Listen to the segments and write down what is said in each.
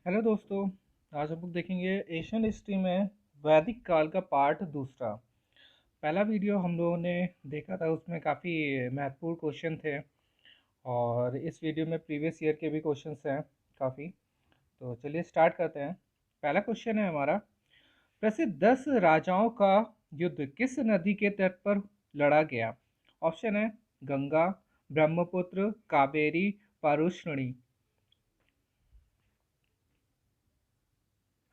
Hello दोस्तों। आज हम लोग देखेंगे एशियन हिस्ट्री में वैदिक काल का पार्ट दूसरा। पहला वीडियो हम लोगों ने देखा था, उसमें काफ़ी महत्वपूर्ण क्वेश्चन थे और इस वीडियो में प्रीवियस ईयर के भी क्वेश्चंस हैं काफ़ी। तो चलिए स्टार्ट करते हैं। पहला क्वेश्चन है हमारा, प्रसिद्ध 10 राजाओं का युद्ध किस नदी के तट पर लड़ा गया? ऑप्शन है गंगा, ब्रह्मपुत्र, कावेरी, पारुष्णी।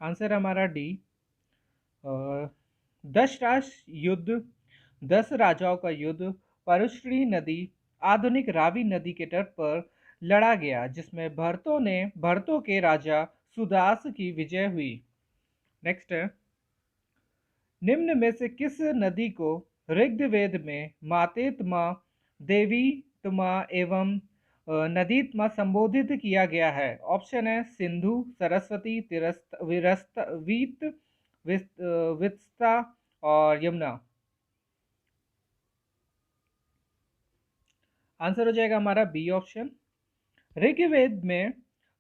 आंसर हमारा डी। 10 युद्ध 10 राजाओं का युद्ध परुश्री नदी, आधुनिक रावी नदी के तट पर लड़ा गया, जिसमें भरतों के राजा सुदास की विजय हुई। नेक्स्ट है, निम्न में से किस नदी को ऋग्वेद में मातेत्मा, देवीत्मा एवं नदीत्मा संबोधित किया गया है? ऑप्शन है सिंधु, सरस्वती, तिरस्त विरस्त वीत वित्सा और यमुना। आंसर हो जाएगा हमारा बी ऑप्शन। ऋग्वेद में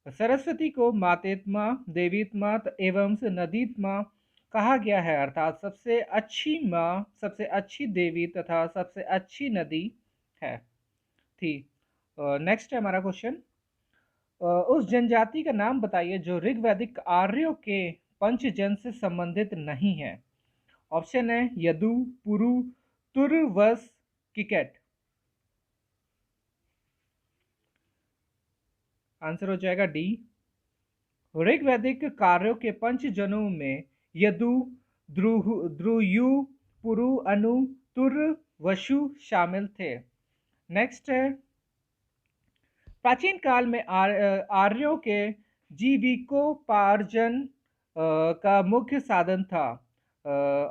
सरस्वती को मातेत्मा, देवीत्मा एवं नदीत्मा कहा गया है, अर्थात सबसे अच्छी माँ, सबसे अच्छी देवी तथा सबसे अच्छी नदी है थी। नेक्स्ट है हमारा क्वेश्चन, उस जनजाति का नाम बताइए जो ऋग्वैदिक आर्यों के पंचजन से संबंधित नहीं है। ऑप्शन है यदु, पुरु, तुर, वस, किकेट। आंसर हो जाएगा डी। ऋग्वैदिक कार्यों के पंचजनों में यदु, द्रुयु, पुरु, अनु, तुर, वसु शामिल थे। नेक्स्ट है, प्राचीन काल में आर्यों के जीविकोपार्जन का मुख्य साधन था।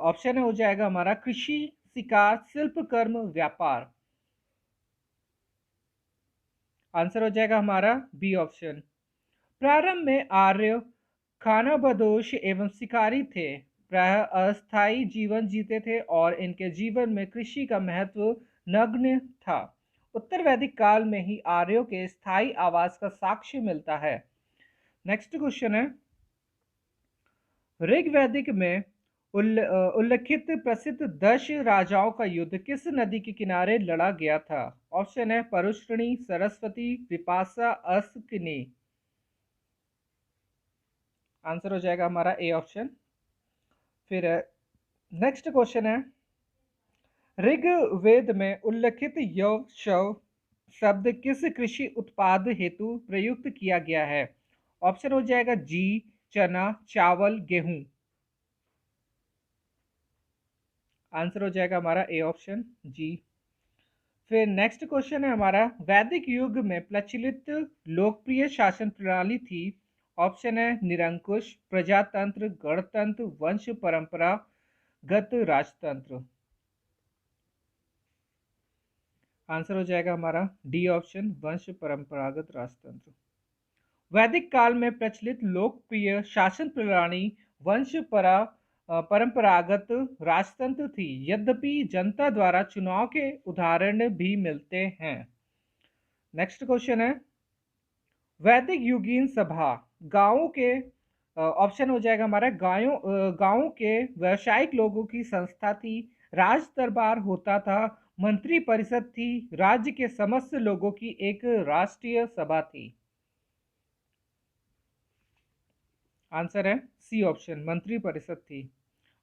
ऑप्शन हो जाएगा हमारा कृषि, शिकार, शिल्प कर्म, व्यापार। आंसर हो जाएगा हमारा बी ऑप्शन। प्रारंभ में आर्य खानाबदोश एवं शिकारी थे, प्रायः अस्थायी जीवन जीते थे और इनके जीवन में कृषि का महत्व नगण्य था। उत्तर वैदिक काल में ही आर्यों के स्थायी आवास का साक्ष्य मिलता है। नेक्स्ट क्वेश्चन है, ऋग्वैदिक में उल्लिखित प्रसिद्ध 10 राजाओं का युद्ध किस नदी के किनारे लड़ा गया था? ऑप्शन है परुष्णी, सरस्वती, विपासा, अस्किनी। आंसर हो जाएगा हमारा ए ऑप्शन। फिर नेक्स्ट क्वेश्चन है, ऋग्वेद में उल्लिखित यव शव शब्द किस कृषि उत्पाद हेतु प्रयुक्त किया गया है? ऑप्शन हो जाएगा जी, चना, चावल, गेहूं। आंसर हो जाएगा हमारा ए ऑप्शन जी। फिर नेक्स्ट क्वेश्चन है हमारा, वैदिक युग में प्रचलित लोकप्रिय शासन प्रणाली थी। ऑप्शन है निरंकुश, प्रजातंत्र, गणतंत्र, वंश परंपरागत राजतंत्र। आंसर हो जाएगा हमारा डी ऑप्शन, वंश परंपरागत राजतंत्र। वैदिक काल में प्रचलित लोकप्रिय शासन प्रणाली परंपरागत राजतंत्र थी, यद्यपि जनता द्वारा चुनाव के उदाहरण भी मिलते हैं। नेक्स्ट क्वेश्चन है, वैदिक युगीन सभा गांवों के ऑप्शन हो जाएगा हमारा गांवों के व्यवसायिक लोगों की संस्था थी, राज दरबार होता था, मंत्री परिषद थी, राज्य के समस्त लोगों की एक राष्ट्रीय सभा थी। आंसर है सी ऑप्शन, मंत्री परिषद थी।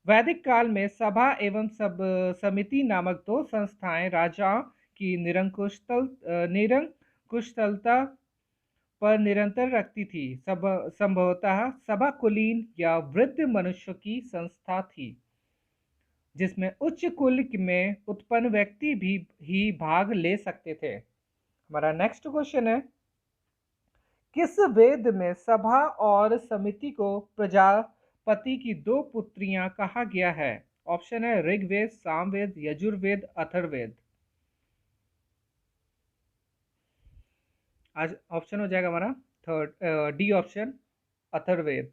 वैदिक काल में सभा एवं समिति नामक दो संस्थाएं राजाओं की निरंकुशता पर निरंतर रखती थी। संभवतः सभा कुलीन या वृद्ध मनुष्य की संस्था थी, जिसमें उच्च कुल में उत्पन्न व्यक्ति भी ही भाग ले सकते थे। हमारा नेक्स्ट क्वेश्चन है, किस वेद में सभा और समिति को प्रजापति की दो पुत्रियां कहा गया है? ऑप्शन है ऋग्वेद, सामवेद, यजुर्वेद, अथर्ववेद। आज ऑप्शन हो जाएगा हमारा थर्ड डी ऑप्शन, अथर्ववेद।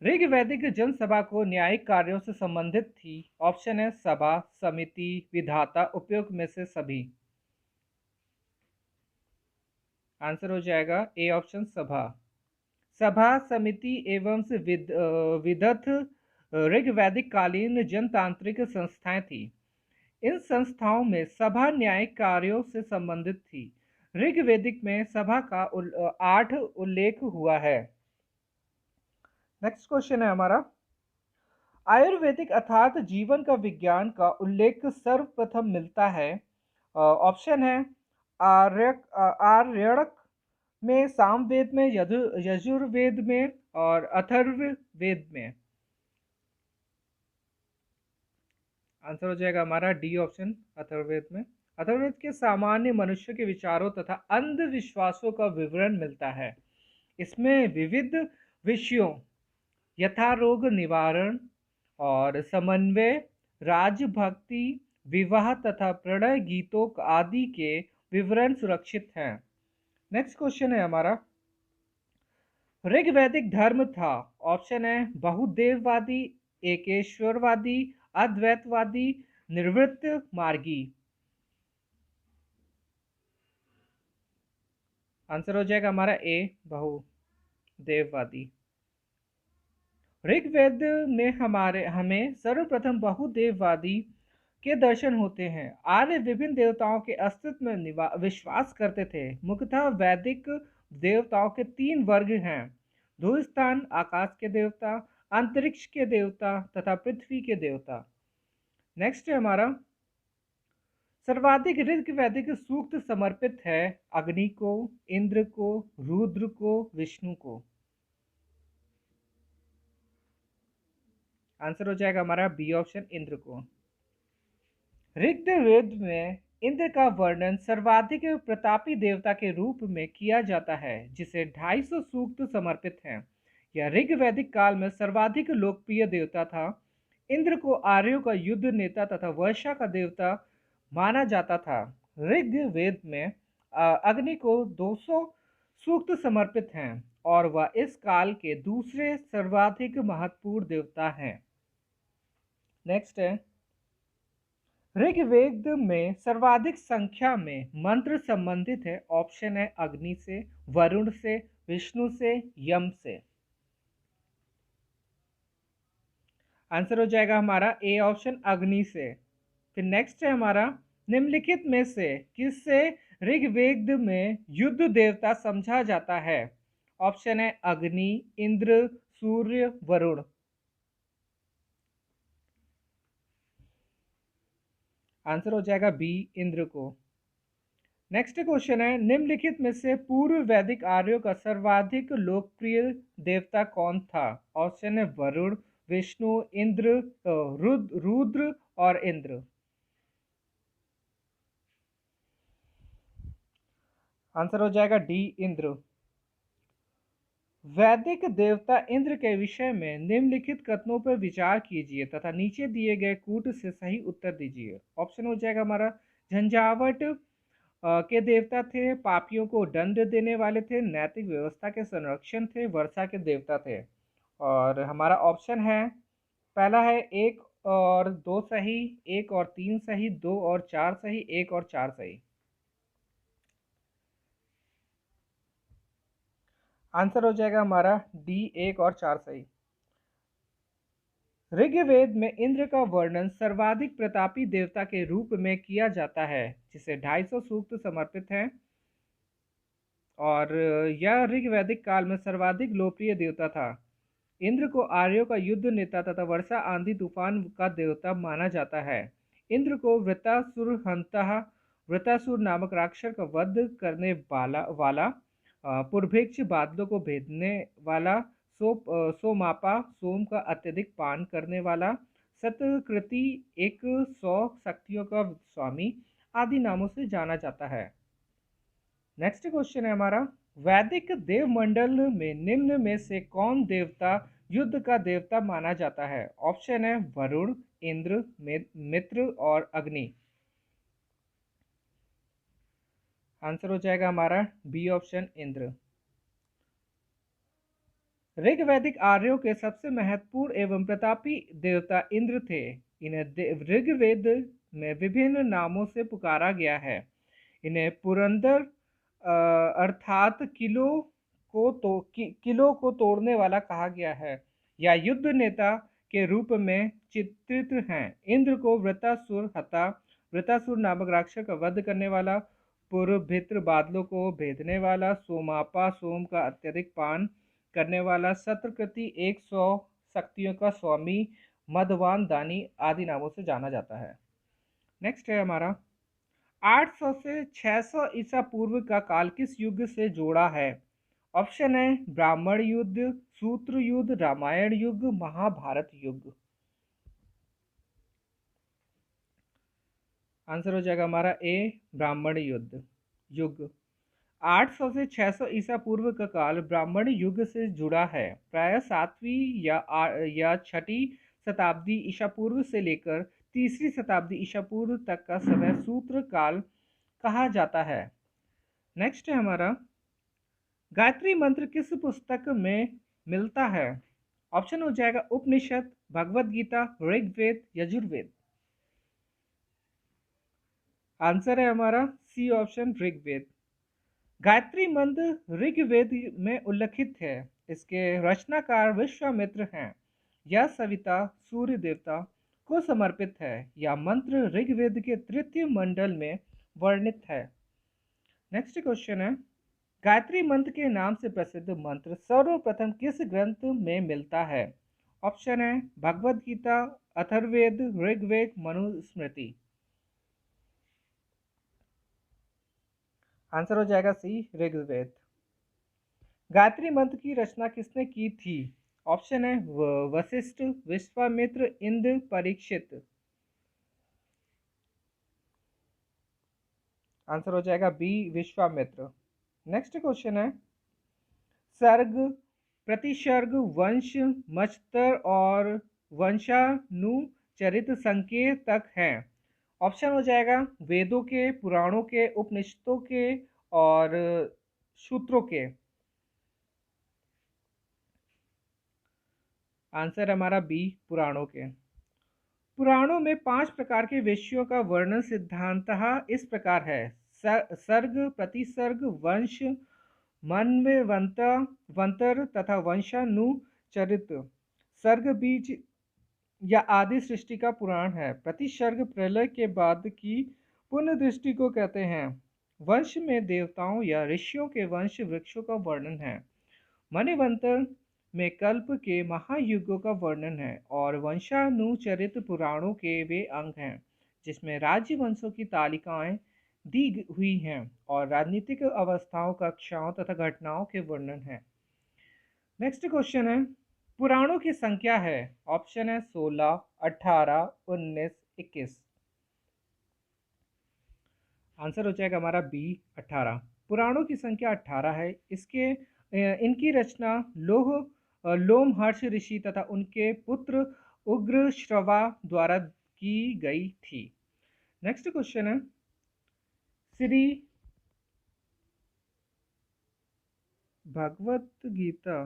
ऋग्वैदिक जनसभा को न्यायिक कार्यों से संबंधित थी। ऑप्शन है सभा, समिति, विधाता, उपयुक्त में से सभी। आंसर हो जाएगा ए ऑप्शन, सभा। सभा, समिति एवं विदथ ऋग्वैदिक कालीन जनतांत्रिक संस्थाएं थी। इन संस्थाओं में सभा न्यायिक कार्यों से संबंधित थी। ऋग्वेदिक में सभा का 8 उल्लेख हुआ है। नेक्स्ट क्वेश्चन है हमारा, आयुर्वेदिक अर्थात जीवन का विज्ञान का उल्लेख सर्वप्रथम मिलता है। ऑप्शन है आर्यक में, सामवेद में, यजुर्वेद में और अथर्ववेद में। आंसर हो जाएगा हमारा डी ऑप्शन, अथर्ववेद में। अथर्ववेद के सामान्य मनुष्य के विचारों तथा अंधविश्वासों का विवरण मिलता है। इसमें विविध विषयों यथा रोग निवारण और समन्वय, राजभक्ति, विवाह तथा प्रणय गीतों आदि के विवरण सुरक्षित हैं। नेक्स्ट क्वेश्चन है हमारा, ऋग्वैदिक धर्म था। ऑप्शन है बहुदेववादी, एकेश्वरवादी, अद्वैतवादी, निर्वृत्त मार्गी। आंसर हो जाएगा हमारा ए, बहुदेववादी। ऋग्वेद में हमें सर्वप्रथम बहुदेववादी के दर्शन होते हैं। आर्य विभिन्न देवताओं के अस्तित्व में विश्वास करते थे। मुख्यतः वैदिक देवताओं के 3 वर्ग हैं: धूस्थान आकाश के देवता, अंतरिक्ष के देवता तथा पृथ्वी के देवता। नेक्स्ट है हमारा, सर्वाधिक ऋग्वैदिक सूक्त समर्पित है अग्नि को, इंद्र को, रुद्र को, विष्णु को। आंसर हो जाएगा हमारा बी ऑप्शन, इंद्र को। ऋग्वेद में इंद्र का वर्णन सर्वाधिक प्रतापी देवता के रूप में किया जाता है, जिसे 250 सूक्त समर्पित हैं। यह ऋग्वैदिक काल में सर्वाधिक लोकप्रिय देवता था। इंद्र को आर्यों का युद्ध नेता तथा वर्षा का देवता माना जाता था। ऋग्वेद में अग्नि को 200 सूक्त समर्पित हैं और वह इस काल के दूसरे सर्वाधिक महत्वपूर्ण देवता हैं। नेक्स्ट है, ऋग्वेद में सर्वाधिक संख्या में मंत्र संबंधित है। ऑप्शन है अग्नि से, वरुण से, विष्णु से, यम से। आंसर हो जाएगा हमारा ए ऑप्शन, अग्नि से। फिर नेक्स्ट है हमारा, निम्नलिखित में से किससे ऋग्वेद में युद्ध देवता समझा जाता है? ऑप्शन है अग्नि, इंद्र, सूर्य, वरुण। आंसर हो जाएगा बी, इंद्र को। नेक्स्ट क्वेश्चन है, निम्नलिखित में से पूर्व वैदिक आर्यों का सर्वाधिक लोकप्रिय देवता कौन था? ऑप्शन है वरुण, विष्णु, इंद्र, रुद्र और इंद्र। आंसर हो जाएगा डी, इंद्र। वैदिक देवता इंद्र के विषय में निम्नलिखित कथनों पर विचार कीजिए तथा नीचे दिए गए कूट से सही उत्तर दीजिए। ऑप्शन हो जाएगा हमारा, झंझावट के देवता थे, पापियों को दंड देने वाले थे, नैतिक व्यवस्था के संरक्षण थे, वर्षा के देवता थे। और हमारा ऑप्शन है, पहला है 1 और 2 सही, 1 और 3 सही, 2 और 4 सही, 1 और 4 सही। आंसर हो जाएगा हमारा डी, 1 और 4 सही। ऋग्वेद में इंद्र का वर्णन सर्वाधिक प्रतापी देवता के रूप में किया जाता है, जिसे 250 सूक्त समर्पित हैं। और यह ऋग्वैदिक काल में सर्वाधिक लोकप्रिय देवता था। इंद्र को आर्यों का युद्ध नेता तथा वर्षा, आंधी, तूफान का देवता माना जाता है। इंद्र को वृतासुर नामक राक्षस का वध करने वाला पूर्वेक्ष बादलों को भेदने वाला, सोमापा सोम का अत्यधिक पान करने वाला, सतकृति 100 शक्तियों का स्वामी आदि नामों से जाना जाता है। नेक्स्ट क्वेश्चन है हमारा, वैदिक देवमंडल में निम्न में से कौन देवता युद्ध का देवता माना जाता है? ऑप्शन है वरुण, इंद्र, मित्र और अग्नि। आंसर हो जाएगा हमारा बी ऑप्शन, इंद्र। ऋग्वैदिक आर्यों के सबसे महत्वपूर्ण एवं प्रतापी देवता इंद्र थे। इन्हें ऋग्वेद में विभिन्न नामों से पुकारा गया है। इन्हें पुरंदर अर्थात किलों किलों को तोड़ने वाला कहा गया है या युद्ध नेता के रूप में चित्रित हैं। इंद्र को वृतासुर नामक राक्षस का वध करने वाला, पूर्वभित्र बादलों को भेदने वाला, सोमापा सोम का अत्यधिक पान करने वाला, सत्रकृति 100 शक्तियों का स्वामी, मदवान दानी आदि नामों से जाना जाता है। नेक्स्ट है हमारा 800 से 600 ईसा पूर्व का काल किस युग से जोड़ा है? ऑप्शन है ब्राह्मण युद्ध, सूत्र युद्ध, रामायण युग, महाभारत युग। आंसर हो जाएगा हमारा ए ब्राह्मण युग। 800 से 600 ईसा पूर्व का काल ब्राह्मण युग से जुड़ा है। प्रायः 7वीं या 6ठी शताब्दी ईसा पूर्व से लेकर 3री शताब्दी ईसा पूर्व तक का समय सूत्र काल कहा जाता है। नेक्स्ट है हमारा गायत्री मंत्र किस पुस्तक में मिलता है? ऑप्शन हो जाएगा उपनिषद, भगवत गीता, ऋग्वेद, यजुर्वेद। आंसर है हमारा सी ऑप्शन ऋग्वेद। गायत्री मंत्र ऋग्वेद में उल्लिखित है। इसके रचनाकार विश्वामित्र हैं। यह सविता सूर्य देवता को समर्पित है। यह मंत्र ऋग्वेद के तृतीय मंडल में वर्णित है। नेक्स्ट क्वेश्चन है गायत्री मंत्र के नाम से प्रसिद्ध मंत्र सर्वप्रथम किस ग्रंथ में मिलता है? ऑप्शन है भगवत गीता, अथर्ववेद, ऋग्वेद, मनुस्मृति। आंसर हो जाएगा सी ऋग्वेद। गायत्री मंत्र की रचना किसने की थी? ऑप्शन है वशिष्ठ, विश्वामित्र, इंद्र, परीक्षित। आंसर हो जाएगा बी विश्वामित्र। नेक्स्ट क्वेश्चन है सर्ग, प्रतिसर्ग, वंश, मच्छर और वंशानुचरित संकेत तक हैं। ऑप्शन हो जाएगा वेदों के, पुराणों के, उपनिषदों के और सूत्रों के। आंसर हमारा बी पुराणों के। पुराणों में 5 प्रकार के विषयों का वर्णन सिद्धांतः इस प्रकार है। सर्ग, प्रतिसर्ग, वंश, मन्वंतर तथा वंशानुचरित। सर्ग बीज या आदि सृष्टि का पुराण है। प्रतिसर्ग प्रलय के बाद की पुनर्दृष्टि को कहते हैं। वंश में देवताओं या ऋषियों के वंश वृक्षों का वर्णन है। मन्वंतर में कल्प के महायुगों का वर्णन है और वंशानुचरित पुराणों के वे अंग हैं जिसमें राज्य वंशों की तालिकाएं दी हुई हैं और राजनीतिक अवस्थाओं, कक्षाओं तथा घटनाओं के वर्णन है। नेक्स्ट क्वेश्चन है पुराणों की संख्या है। ऑप्शन है 16, 18, 19, 21। आंसर हो जाएगा हमारा बी 18। पुराणों की संख्या 18 है। इनकी रचना लोमहर्ष ऋषि तथा उनके पुत्र उग्रश्रवा द्वारा की गई थी। नेक्स्ट क्वेश्चन है श्री भगवत गीता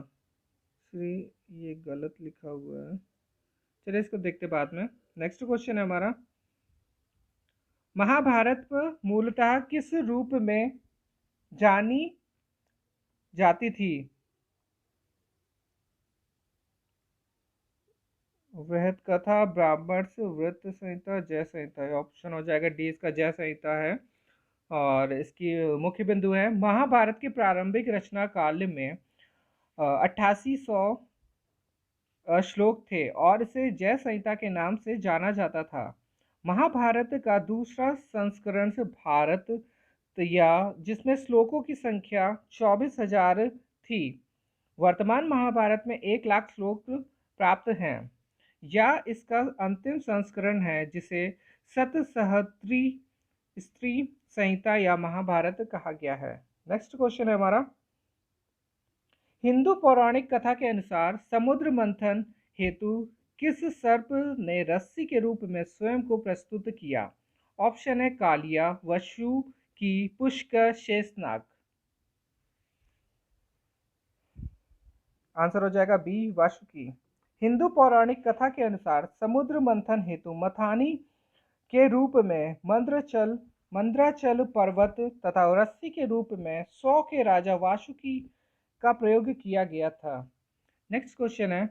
श्री, ये गलत लिखा हुआ है, चलिए इसको देखते बाद में। नेक्स्ट क्वेश्चन है हमारा महाभारत मूलतः किस रूप में जानी जाती थी? वृहत कथा, ब्राह्मण, वृत्त संहिता, जय संहिता। ऑप्शन हो जाएगा डी, इसका जय संहिता है। और इसकी मुख्य बिंदु है महाभारत के प्रारंभिक रचना काल में 8800 श्लोक थे और इसे जय संहिता के नाम से जाना जाता था। महाभारत का दूसरा संस्करण से भारत या जिसमें श्लोकों की संख्या 24,000 थी। वर्तमान महाभारत में 1 लाख श्लोक प्राप्त हैं। या इसका अंतिम संस्करण है जिसे सतसहस्त्री स्त्री संहिता या महाभारत कहा गया है। नेक्स्ट क्वेश्चन है हमारा हिंदू पौराणिक कथा के अनुसार समुद्र मंथन हेतु किस सर्प ने रस्सी के रूप में स्वयं को प्रस्तुत किया? ऑप्शन है कालिया, वशु की, पुष्कर, शेषनाग। आंसर हो जाएगा बी वासुकी। हिंदू पौराणिक कथा के अनुसार समुद्र मंथन हेतु मथानी के रूप में मंद्राचल पर्वत तथा रस्सी के रूप में 100 के राजा वासुकी का प्रयोग किया गया था। नेक्स्ट क्वेश्चन है,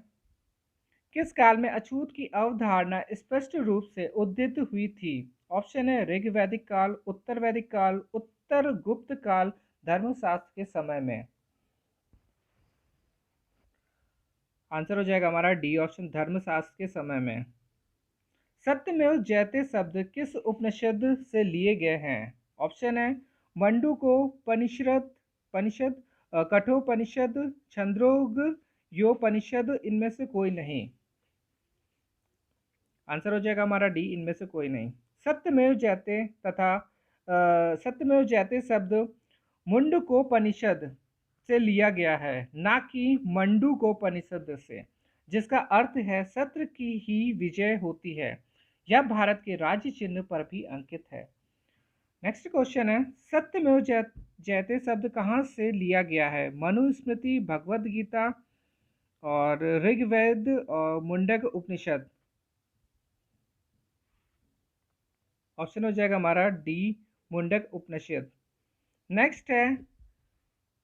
किस काल में अछूत की अवधारणा स्पष्ट रूप से उदित हुई थी? ऑप्शन है ऋग वैदिक काल, उत्तर वैदिक काल, उत्तर गुप्त काल, धर्मशास्त्र के समय में। आंसर हो जाएगा हमारा डी ऑप्शन, धर्मशास्त्र के समय में। सत्यमेव जयते शब्द किस उपनिषद से लिए गए हैं? ऑप्शन है मंडूकोपनिषद, परिषद, कठोपनिषद, छंदोग्य योपनिषद, इनमें से कोई नहीं। आंसर हो जाएगा हमारा डी, इनमें से कोई नहीं। सत्यमेव जयते तथा सत्यमेव जयते शब्द मुंडकोपनिषद से लिया गया है, ना कि मंडूकोपनिषद से, जिसका अर्थ है सत्य की ही विजय होती है। यह भारत के राज्य चिन्ह पर भी अंकित है। नेक्स्ट क्वेश्चन है, सत्यमेव जयते शब्द कहाँ से लिया गया है? मनुस्मृति, भगवद गीता और ऋग्वेद और मुंडक उपनिषद। ऑप्शन हो जाएगा हमारा डी, मुंडक उपनिषद। नेक्स्ट है,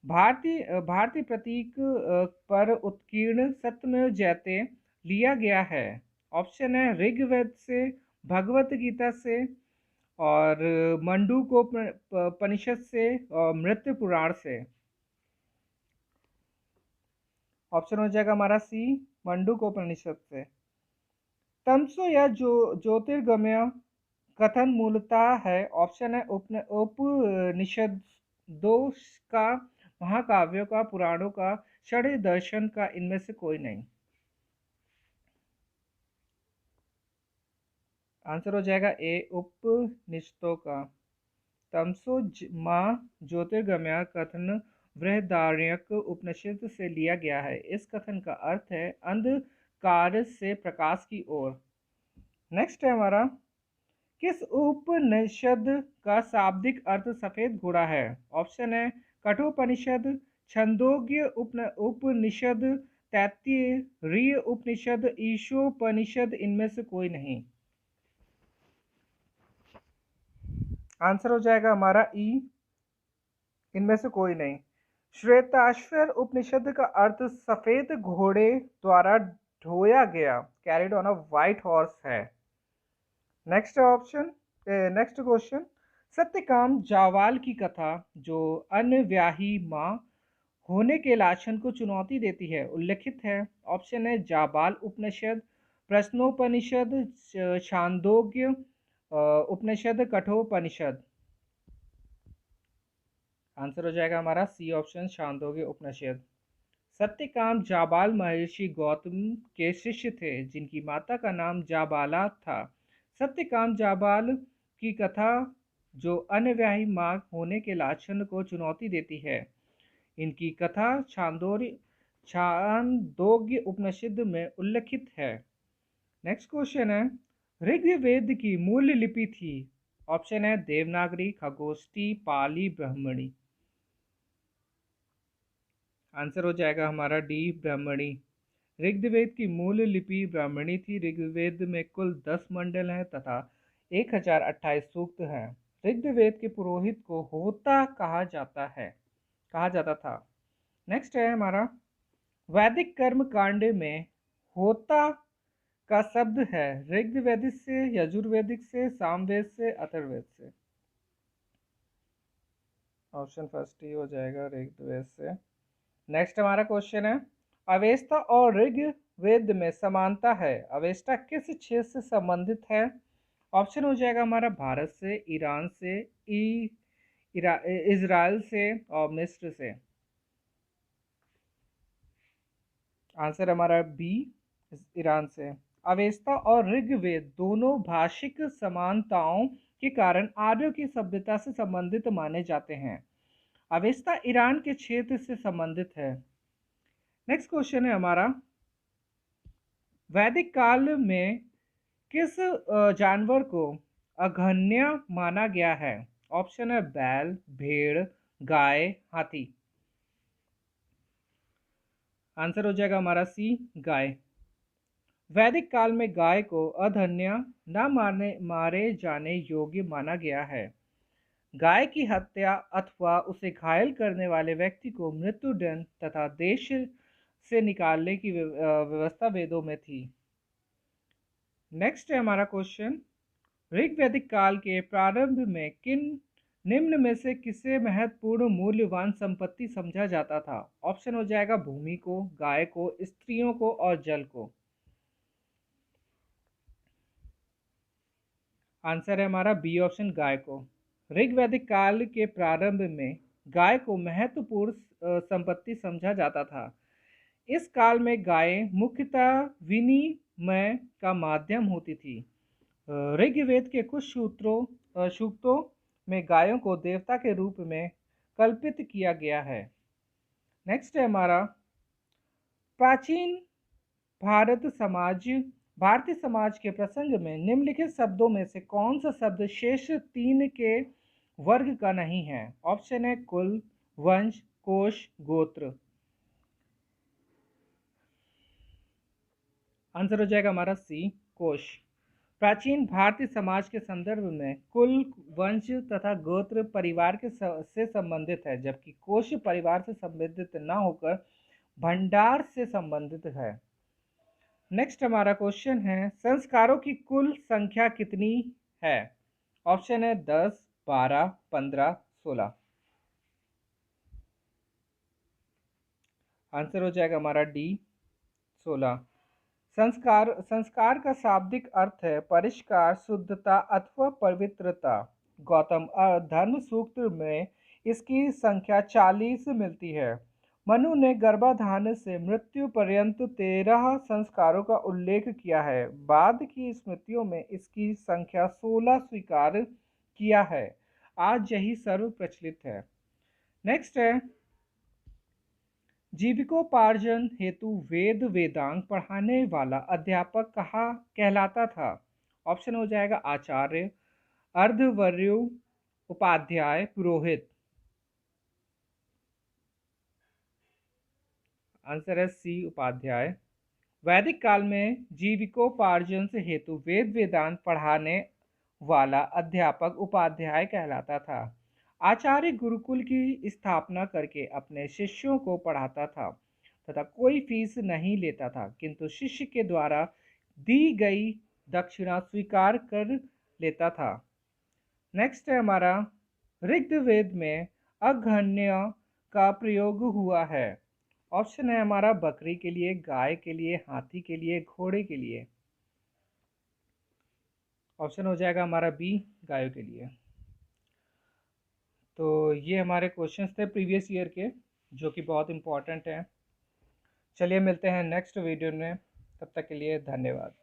भारतीय प्रतीक पर उत्कीर्ण सत्यमेव जयते लिया गया है। ऑप्शन है ऋग्वेद से, भगवत गीता से और मंडूकोपनिषद से और मृत्यु पुराण से। ऑप्शन हो जाएगा हमारा सी, मंडूकोपनिषद से। तमसो या ज्योतिर्गमय कथन मूलतः है। ऑप्शन है उपनिषदों का, महाकाव्यों का, पुराणों का, षड् दर्शन का, इनमें से कोई नहीं। आंसर हो जाएगा ए, उपनिषदों का। तमसो माँ ज्योतिर्गमय कथन बृहदारण्यक उपनिषद से लिया गया है। इस कथन का अर्थ है अंधकार से प्रकाश की ओर। नेक्स्ट है हमारा, किस उपनिषद का शाब्दिक अर्थ सफेद घोड़ा है? ऑप्शन है कठोपनिषद, छंदोग्य उपनिषद, तैत्तिरीय उपनिषद, ईशोपनिषद, इनमें से कोई नहीं। आंसर हो जाएगा हमारा ई, इनमें से कोई नहीं। श्वेताश्वर उपनिषद का अर्थ सफेद घोड़े द्वारा ढोया गया, carried on a white horse है। Next option, next question, Satyakam Jabal की कथा जो अनव्याही माँ होने के लाछन को चुनौती देती है, उल्लेखित है। ऑप्शन है जाबाल उपनिषद, प्रश्नोपनिषद, छांदोग्य उपनिषद, कठोपनिषद। आंसर हो जाएगा हमारा सी ऑप्शन, छांदोग्य उपनिषद। सत्यकाम जाबाल महर्षि गौतम के शिष्य थे, जिनकी माता का नाम जाबाला था। सत्यकाम जाबाल की कथा जो अनव्याही माँ होने के लाछन को चुनौती देती है, इनकी कथा छांदोग्य उपनिषद में उल्लेखित है। नेक्स्ट क्वेश्चन है, ऋग्वेद की मूल लिपि थी। ऑप्शन है देवनागरी, खगोष्ठी, पाली, ब्राह्मणी। आंसर हो जाएगा हमारा डी, ब्राह्मणी। ऋग्वेद की मूल लिपि ब्राह्मणी थी। ऋग्वेद में कुल 10 मंडल हैं तथा 1028 सूक्त हैं। ऋग्वेद के पुरोहित को होता कहा जाता था। नेक्स्ट है हमारा, वैदिक कर्म कांड में होता का शब्द है ऋग्वेदिक से, यजुर्वेदिक से, सामवेद से, अथर्ववेद से। ऑप्शन फर्स्ट ही हो जाएगा, ऋग्वेद से। नेक्स्ट हमारा क्वेश्चन है, अवेस्ता और ऋग्वेद में समानता है। अवेस्ता किस क्षेत्र से संबंधित है? ऑप्शन हो जाएगा हमारा भारत से, ईरान से, इजराइल से और मिस्र से। आंसर हमारा बी, ईरान से। अवेस्ता और ऋग्वेद दोनों भाषिक समानताओं के कारण आर्यों की सभ्यता से संबंधित माने जाते हैं। अवेस्ता ईरान के क्षेत्र से संबंधित है। नेक्स्ट क्वेश्चन है हमारा, वैदिक काल में किस जानवर को अघन्य माना गया है? ऑप्शन है बैल, भेड़, गाय, हाथी। आंसर हो जाएगा हमारा सी, गाय। वैदिक काल में गाय को अधन्य न मारे जाने योग्य माना गया है। गाय की हत्या अथवा उसे घायल करने वाले व्यक्ति को मृत्युदंड तथा देश से निकालने की व्यवस्था वेदों में थी। नेक्स्ट है हमारा क्वेश्चन, ऋग्वैदिक काल के प्रारंभ में किन निम्न में से किसे महत्वपूर्ण मूल्यवान संपत्ति समझा जाता था? ऑप्शन हो जाएगा भूमि को, गाय को, स्त्रियों को और जल को। आंसर है हमारा बी ऑप्शन, गाय को। ऋग्वैदिक काल के प्रारंभ में गाय को महत्वपूर्ण संपत्ति समझा जाता था। इस काल में गायें मुख्यतः विनिमय का माध्यम होती थी। ऋग्वेद के कुछ सूक्तों में गायों को देवता के रूप में कल्पित किया गया है। नेक्स्ट है हमारा, प्राचीन भारतीय समाज के प्रसंग में निम्नलिखित शब्दों में से कौन सा शब्द शेष तीन के वर्ग का नहीं है? ऑप्शन है कुल, वंश, कोश, गोत्र। आंसर हो जाएगा हमारा सी, कोश। प्राचीन भारतीय समाज के संदर्भ में कुल, वंश तथा गोत्र परिवार से संबंधित है, जबकि कोश परिवार से संबंधित न होकर भंडार से संबंधित है। नेक्स्ट हमारा क्वेश्चन है, संस्कारों की कुल संख्या कितनी है? ऑप्शन है 10, 12, 15, 16। आंसर हो जाएगा हमारा डी, 16। संस्कार का शाब्दिक अर्थ है परिष्कार, शुद्धता अथवा पवित्रता। गौतम धर्म सूत्र में इसकी संख्या 40 मिलती है। मनु ने गर्भाधान से मृत्यु पर्यंत 13 संस्कारों का उल्लेख किया है। बाद की स्मृतियों में इसकी संख्या 16 स्वीकार किया है। आज यही सर्व प्रचलित है। नेक्स्ट है, जीविकोपार्जन हेतु वेद वेदांग पढ़ाने वाला अध्यापक कहाँ कहलाता था? ऑप्शन हो जाएगा आचार्य, अर्धवर्यु, उपाध्याय, पुरोहित। आंसर है सी, उपाध्याय। वैदिक काल में जीविकोपार्जन से हेतु वेद वेदांत पढ़ाने वाला अध्यापक उपाध्याय कहलाता था। आचार्य गुरुकुल की स्थापना करके अपने शिष्यों को पढ़ाता था तथा कोई फीस नहीं लेता था, किंतु शिष्य के द्वारा दी गई दक्षिणा स्वीकार कर लेता था। नेक्स्ट है हमारा, ऋग्वेद में अग्रहण्य का प्रयोग हुआ है। ऑप्शन है हमारा बकरी के लिए, गाय के लिए, हाथी के लिए, घोड़े के लिए। ऑप्शन हो जाएगा हमारा बी, गायों के लिए। तो ये हमारे क्वेश्चंस थे प्रीवियस ईयर के, जो कि बहुत इंपॉर्टेंट हैं। चलिए मिलते हैं नेक्स्ट वीडियो में, तब तक के लिए धन्यवाद।